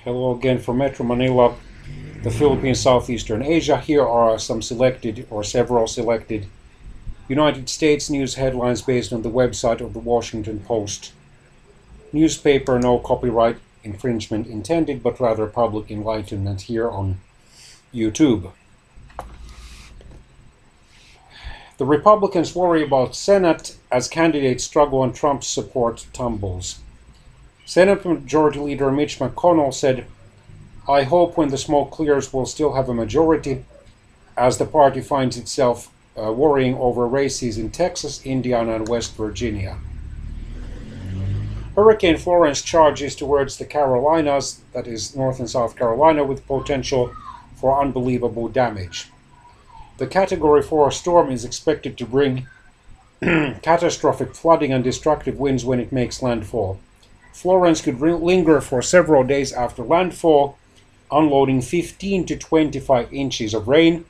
Hello again from Metro Manila, the Philippines, Southeastern Asia. Here are some selected or several selected United States news headlines based on the website of the Washington Post newspaper. No copyright infringement intended, but rather public enlightenment here on YouTube. The Republicans worry about Senate as candidates struggle and Trump's support tumbles. Senate Majority Leader Mitch McConnell said, "I hope when the smoke clears we'll still have a majority, as the party finds itself worrying over races in Texas, Indiana, and West Virginia." Hurricane Florence charges towards the Carolinas, that is North and South Carolina, with potential for unbelievable damage. The Category 4 storm is expected to bring catastrophic flooding and destructive winds when it makes landfall. Florence could linger for several days after landfall, unloading 15 to 25 inches of rain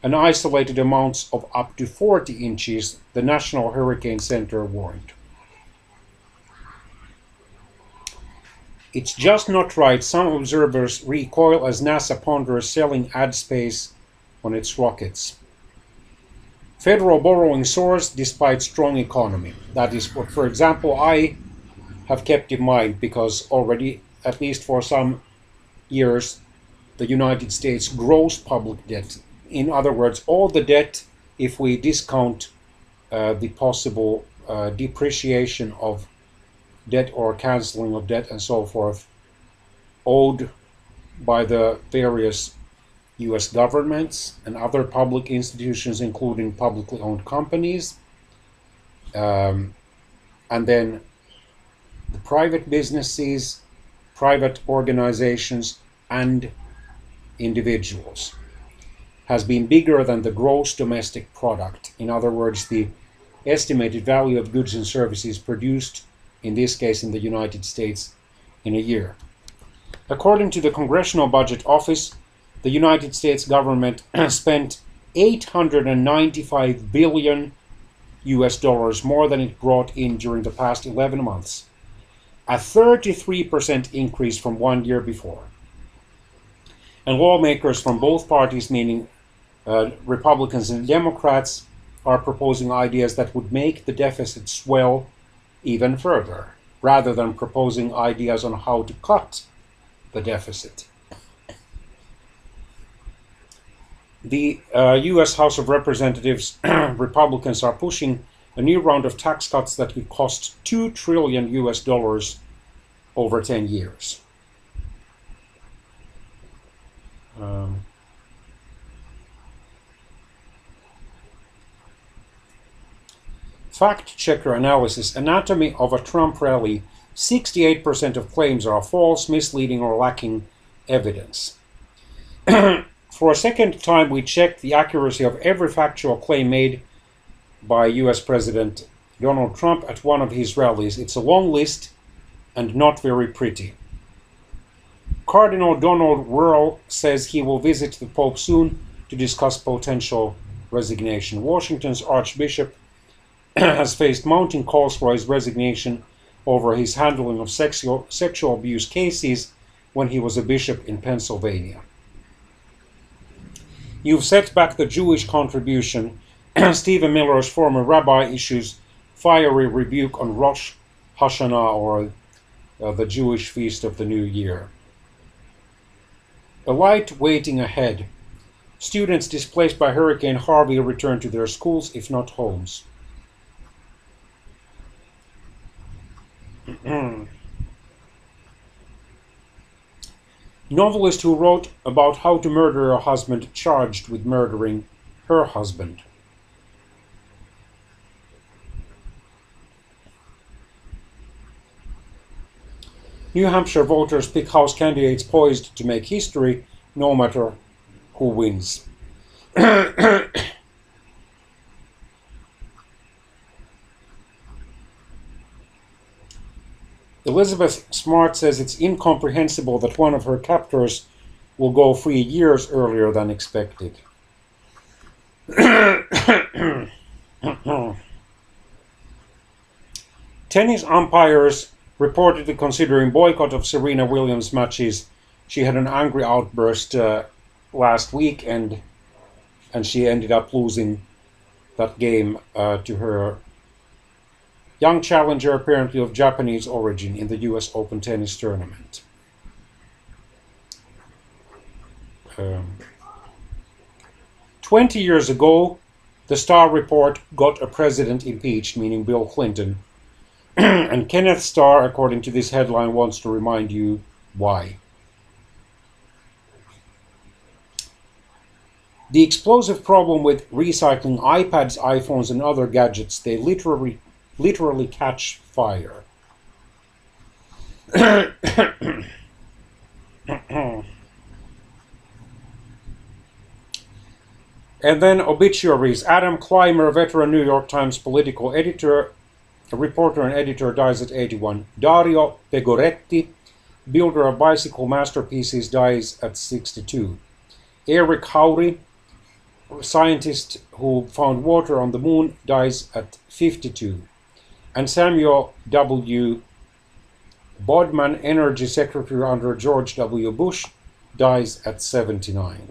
and isolated amounts of up to 40 inches, the National Hurricane Center warned. It's just not right, some observers recoil as NASA ponders selling ad space on its rockets. Federal borrowing soars despite strong economy. That is what, for example, I have kept in mind, because already, at least for some years, the United States gross public debt. In other words, all the debt, if we discount the possible depreciation of debt or canceling of debt and so forth, owed by the various US governments and other public institutions, including publicly owned companies, and then the private businesses, private organizations, and individuals, has been bigger than the gross domestic product. In other words, the estimated value of goods and services produced, in this case in the United States, in a year. According to the Congressional Budget Office, the United States government spent $895 billion more than it brought in during the past 11 months. A 33% increase from 1 year before. And lawmakers from both parties, meaning Republicans and Democrats, are proposing ideas that would make the deficit swell even further, rather than proposing ideas on how to cut the deficit. The US House of Representatives Republicans are pushing a new round of tax cuts that could cost $2 trillion over 10 years. Fact checker analysis: Anatomy of a Trump rally. 68% of claims are false, misleading, or lacking evidence. For a second time, we checked the accuracy of every factual claim made by US President Donald Trump at one of his rallies. It's a long list and not very pretty. Cardinal Donald Wuerl says he will visit the Pope soon to discuss potential resignation. Washington's Archbishop has faced mounting calls for his resignation over his handling of sexual abuse cases when he was a bishop in Pennsylvania. "You've set back the Jewish contribution." Stephen Miller's former rabbi issues fiery rebuke on Rosh Hashanah, or the Jewish feast of the New Year. A light waiting ahead. Students displaced by Hurricane Harvey return to their schools, if not homes. Novelist who wrote about how to murder a husband charged with murdering her husband. New Hampshire voters pick House candidates poised to make history, no matter who wins. Elizabeth Smart says it's incomprehensible that one of her captors will go free years earlier than expected. Tennis umpires reportedly considering boycott of Serena Williams matches She had an angry outburst last week, and she ended up losing that game to her young challenger, apparently of Japanese origin, in the US Open tennis tournament. 20 years ago, the Starr Report got a president impeached, meaning Bill Clinton. And Kenneth Starr, according to this headline, wants to remind you why. The explosive problem with recycling iPads, iPhones, and other gadgets, they literally catch fire. And then obituaries. Adam Clymer, veteran New York Times political editor, reporter and editor, dies at 81. Dario Pegoretti, builder of bicycle masterpieces, dies at 62. Eric Howry, scientist who found water on the moon, dies at 52. And Samuel W. Bodman, energy secretary under George W. Bush, dies at 79.